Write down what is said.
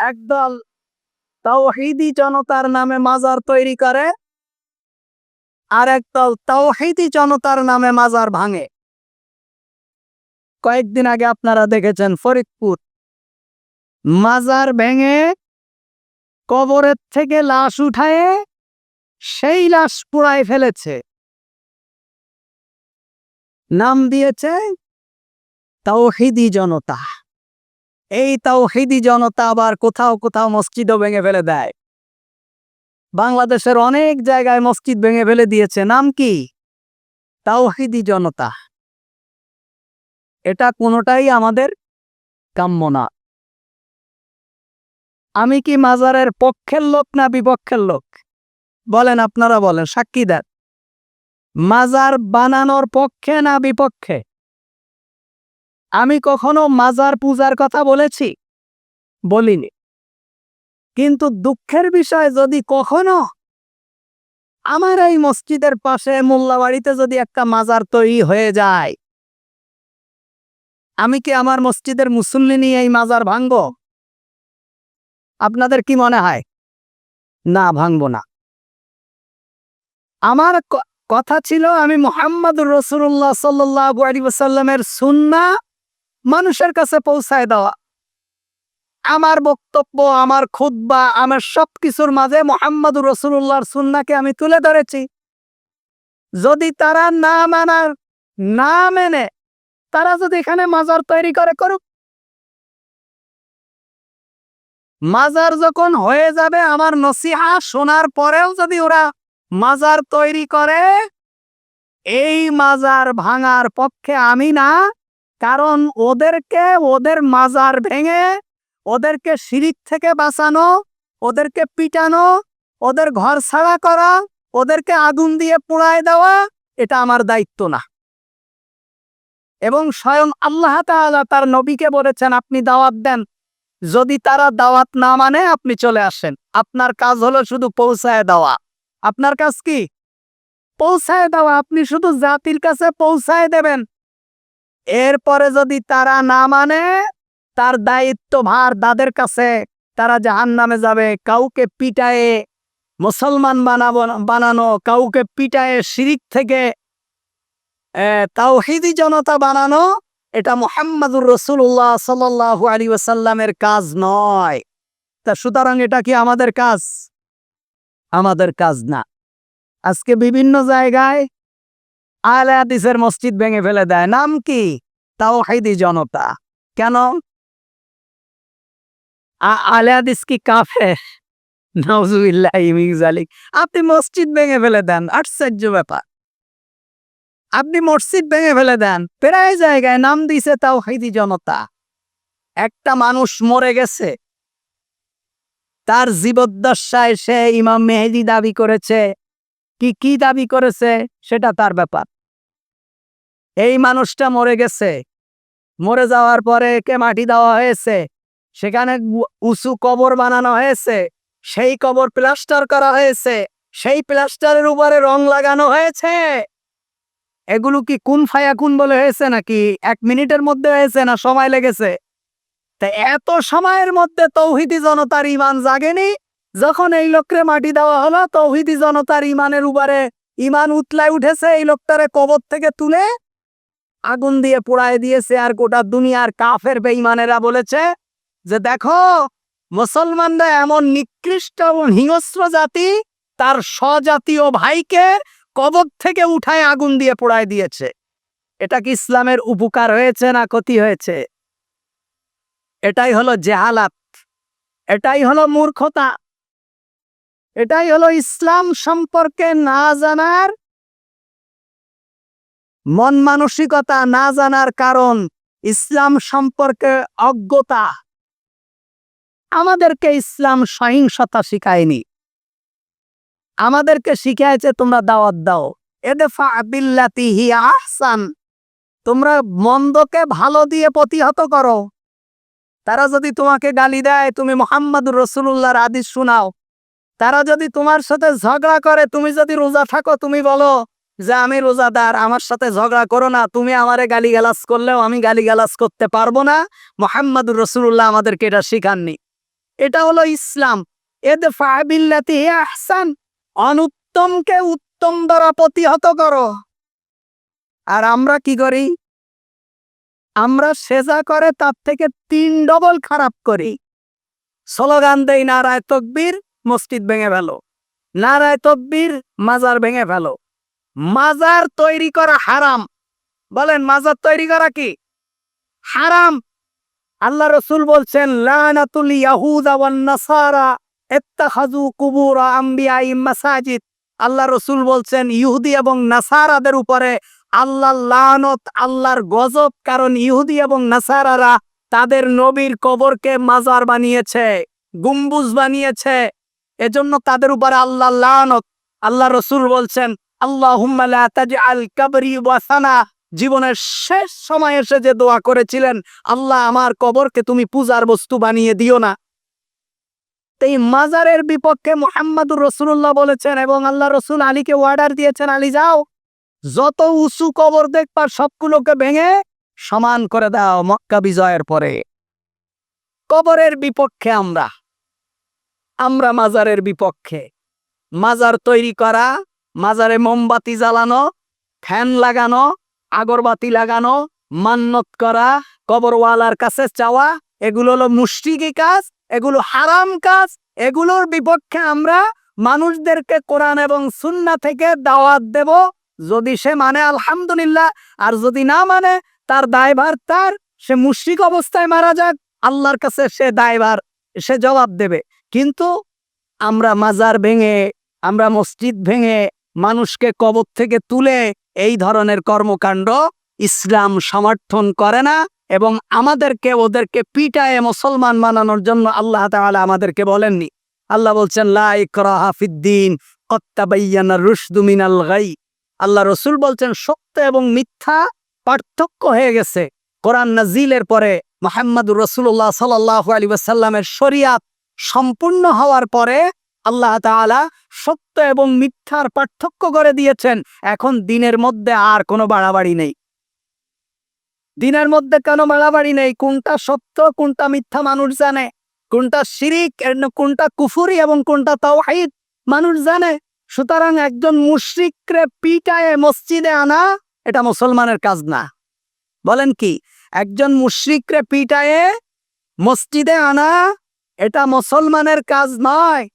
একদল তাওহীদি জনতার নামে মাজার তৈরি করে, আর একদল তাওহীদি জনতার নামে মাজার ভাঙে। কয়েকদিন আগে আপনারা দেখেছেন ফরিদপুর মাজার ভেঙে কবরের থেকে লাশ উঠায় সেই লাশ পুড়ায় ফেলেছে, নাম দিয়েছে তাওহীদি জনতা। এই তাওহীদি জনতা আবার কোথাও কোথাও মসজিদও ভেঙে ফেলে দেয়। বাংলাদেশের অনেক জায়গায় মসজিদ ভেঙে ফেলে দিয়েছে, নাম কি? তাওহীদি জনতা। এটা কোনোটাই আমাদের কাম্য না। আমি কি মাজারের পক্ষের লোক না বিপক্ষের লোক? বলেন, আপনারা বলেন, সাক্ষী দেন। মাজার বানানোর পক্ষে না বিপক্ষে? আমি কখনো মাজার পূজার কথা বলেছি? বলিনি। কিন্তু দুঃখের বিষয়, যদি কখনো আমার এই মসজিদের পাশে মোল্লাবাড়িতে যদি একটা মাজার তৈরি হয়ে যায়, আমি কি আমার মসজিদের মুসল্লি নিয়ে এই মাজার ভাঙবো? আপনাদের কি মনে হয়? না, ভাঙবো না। আমার কথা ছিল, আমি মুহাম্মদুর রাসূলুল্লাহ সাল্লাল্লাহু আলাইহি ওয়াসাল্লামের সুন্নাহ মানুষের কাছে পৌঁছায় দেওয়া। আমার বক্তব্য, আমার খুতবা, আমার সবকিছুর মাঝে মুহাম্মদুর রাসূলুল্লাহর সুন্নাহকে আমি তুলে ধরেছি। যদি তারা না মেনে তারা যদি এখানে মাজার তৈরি করে, করুক। মাজার যখন হয়ে যাবে, আমার নসিহা শোনার পরেও যদি ওরা মাজার তৈরি করে, এই মাজার ভাঙার পক্ষে আমি না। কারণ ওদেরকে, ওদের মাজার ভেঙে ওদেরকে শিরিক থেকে বাঁচানো, ওদেরকে পিটানো, ওদের ঘর ছাড়া করা, ওদেরকে আগুন দিয়ে পোড়ায় দেওয়া, এটা আমার দায়িত্ব না। এবং স্বয়ং আল্লাহ তাআলা তার নবীকে বলেছেন, আপনি দাওয়াত দেন, যদি তারা দাওয়াত না মানে আপনি চলে আসেন। আপনার কাজ হলো শুধু পৌঁছায় দেওয়া। আপনার কাজ কি? পৌঁছায় দেওয়া। আপনি শুধু জাতির কাছে পৌঁছায় দেবেন। এরপরে যদি তারা না মানে, তার দায়িত্ব ভার তাদের কাছে। তারা জাহান্নামে যাবে। কাউকে পিটায়ে মুসলমান বানানো, কাউকে পিটায়ে শিরিক থেকে তাওহীদি জনতা বানানো, এটা মুহাম্মদুর রাসূলুল্লাহ সাল্লাল্লাহু আলাইহি ওয়াসাল্লামের কাজ নয়। তা সুতরাং এটা কি আমাদের কাজ? আমাদের কাজ না। আজকে বিভিন্ন জায়গায় আহলে হাদিসের মসজিদ ভেঙে ফেলে দেয়, নাম কি? তাওহীদি জনতা। কেন? আহলে হাদিস কি কাফের? নাউযুবিল্লাহি মিন যালিক। আপনি মসজিদ ভেঙে ফেলে দেন, আশ্চর্য ব্যাপার। আপনি মসজিদ ভেঙে ফেলে দেন, প্রায় জায়গায় নাম দিছে তাওহীদি জনতা। একটা মানুষ মরে গেছে, তার জীবদ্দশায় সে ইমাম মেহেদী দাবি করেছে, কি দাবি করেছে সেটা তার ব্যাপার। এই মানুষটা মরে গেছে, মরে যাওয়ার পরে একে মাটি দেওয়া হয়েছে, সেখানে উঁচু কবর বানানো হয়েছে, সেই কবর প্লাস্টার করা হয়েছে, সেই প্লাস্টারের উপরে রং লাগানো হয়েছে। এগুলো কি কুন ফায়াকুন বলে হয়েছে নাকি 1 মিনিটের মধ্যে হয়েছে, না সময় লেগেছে? তা এত সময়ের মধ্যে তাওহীদি জনতার ঈমান জাগেনি। যখন এই লোককে মাটি দেওয়া হলো, তাওহীদি জনতার ঈমানের উপরে ঈমান উতলায় উঠেছে। এই লোকটারে কবর থেকে তুলে আগুন দিয়ে পোড়ায় দিয়েছে। আর গোটা দুনিয়ার কাফের বেঈমানেরা বলেছে যে, দেখো, মুসলমানরা এমন নিকৃষ্ট এবং হিংস্র জাতি, তার স্বজাতীয় ভাইকে কবর থেকে উঠায় আগুন দিয়ে পোড়ায় দিয়েছে। এটা কি ইসলামের উপকার হয়েছে না ক্ষতি হয়েছে? এটাই হলো জেহালাত, এটাই হলো মূর্খতা, এটাই হলো ইসলাম সম্পর্কে না জানার মন মানসিকতা, না জানার কারণ, ইসলাম সম্পর্কে অজ্ঞতা। আমাদেরকে ইসলাম সহিংসতা শিখায়নি, আমাদেরকে শিখিয়েছে তোমরা দাওয়াত দাও। ইদফা বিল্লাতি হিয়া আহসান, তোমরা মন্দকে ভালো দিয়ে প্রতিহত করো। তারা যদি তোমাকে গালি দেয়, তুমি মুহাম্মদুর রাসূলুল্লাহর হাদিস শোনাও। তারা যদি তোমার সাথে ঝগড়া করে, তুমি যদি রোজা থাকো, তুমি বলো যে আমি রোজাদার, আমার সাথে ঝগড়া করো না। তুমি আমারে গালিগালাজ করলেও আমি গালিগালাজ করতে পারবো না। মুহাম্মদুর রাসূলুল্লাহ আমাদেরকে এটা শিখাননি। এটা হলো ইসলাম। ইদফা বিল্লাতি হিয়া আহসান, অনুত্তমকে উত্তম দ্বারা প্রতিহত করো। আর আমরা কি করি? আমরা সেজা করে তার থেকে 3 ডবল খারাপ করি। স্লোগান দেই নারায়ে তাকবীর, মসজিদ ভেঙে ফেলো। নারায়ে তাকবীর, মাজার ভেঙে ফেলো। মাজার তৈরি করা হারাম। বলেন মাজার তৈরি করা কি হারাম? আল্লাহ রাসূল বলছেন লানাতুল ইয়াহুদা ওয়ান নাসারা ইত্তাখাযু কুবুর আমবিয়াইহিম মাসাজিদ। আল্লাহ রাসূল বলছেন ইহুদি এবং নাসারাদের উপরে আল্লাহর লানত, আল্লাহর গজব, কারণ ইহুদি এবং নাসারারা তাদের নবীর কবরকে মাজার বানিয়েছে, গম্বুজ বানিয়েছে। এজন্য তাদের উপরে আল্লাহর লানত। আল্লাহ রাসূল বলছেন আল্লাহুম্মা লা তাজআল কবরি ওয়াসানা। জীবনের শেষ সময় এসে যে দোয়া করেছিলেন, আল্লাহ আমার কবরকে তুমি পূজার বস্তু বানিয়ে দিও না। এই মাজারের বিপক্ষে মুহাম্মদুর রাসূলুল্লাহ বলেছেন এবং আল্লাহ রাসূল আলীকে অর্ডার দিয়েছেন, আলী যাও, যত উঁচু কবর দেখবা সবগুলোকে ভেঙে সমান করে দাও মক্কা বিজয়ের পরে। কবরের বিপক্ষে আমরা মাজারের বিপক্ষে। মাজার তৈরি করা, মাজারে মোমবাতি জ্বালানো, ফ্যান লাগানো, আগরবাতি লাগানো, মান্নত করা, কবরওয়ালার কাছে চাওয়া, এগুলো হলো মুশরিকি কাজ, এগুলো হারাম কাজ। এগুলোর বিপক্ষে আমরা মানুষদেরকে কোরআন এবং সুন্নাহ থেকে দাওয়াত দেব। যদি সে মানে আলহামদুলিল্লাহ, আর যদি না মানে তার দায়ভার তার। সে মুশরিক অবস্থায় মারা যাক, আল্লাহর কাছে সে দায়ভার, সে জবাব দেবে। কিন্তু আমরা মাজার ভেঙে, আমরা মসজিদ ভেঙে মানুষকে কবর থেকে তুলে এই ধরনের কর্মকাণ্ড ইসলাম সমর্থন করে না। এবং আমাদেরকে ওদেরকে পিটায়ে মুসলমান বানানোর জন্য আল্লাহ তাআলা আমাদেরকে বলেননি। আল্লাহ বলছেন লা ইকরাহা ফিদ্দিন ক্বাদ তাবায়্যানা রুশদু মিনাল গাই। আল্লাহ রাসূল বলছেন সত্য এবং মিথ্যা পার্থক্য হয়ে গেছে। কোরআন নাজিলের পরে মুহাম্মদুর রাসূলুল্লাহ সাল্লাল্লাহু আলাইহি ওয়াসাল্লামের শরিয়াত সম্পূর্ণ হওয়ার পরে আল্লাহ তাআলা সত্য এবং মিথ্যার পার্থক্য করে দিয়েছেন। এখন দিনের মধ্যে আর কোনো বাড়াবাড়ি নেই। দিনের মধ্যে কোনো বাড়াবাড়ি নেই। কোনটা সত্য কোনটা মিথ্যা মানুষ জানে, কোনটা শিরিক কোনটা কুফরি এবং কোনটা তাওহীদ মানুষ জানে। সুতরাং একজন মুশরিককে পিটায়ে মসজিদে আনা এটা মুসলমানের কাজ না। বলেন কি? একজন মুশরিককে পিটায়ে মসজিদে আনা এটা মুসলমানের কাজ নয়।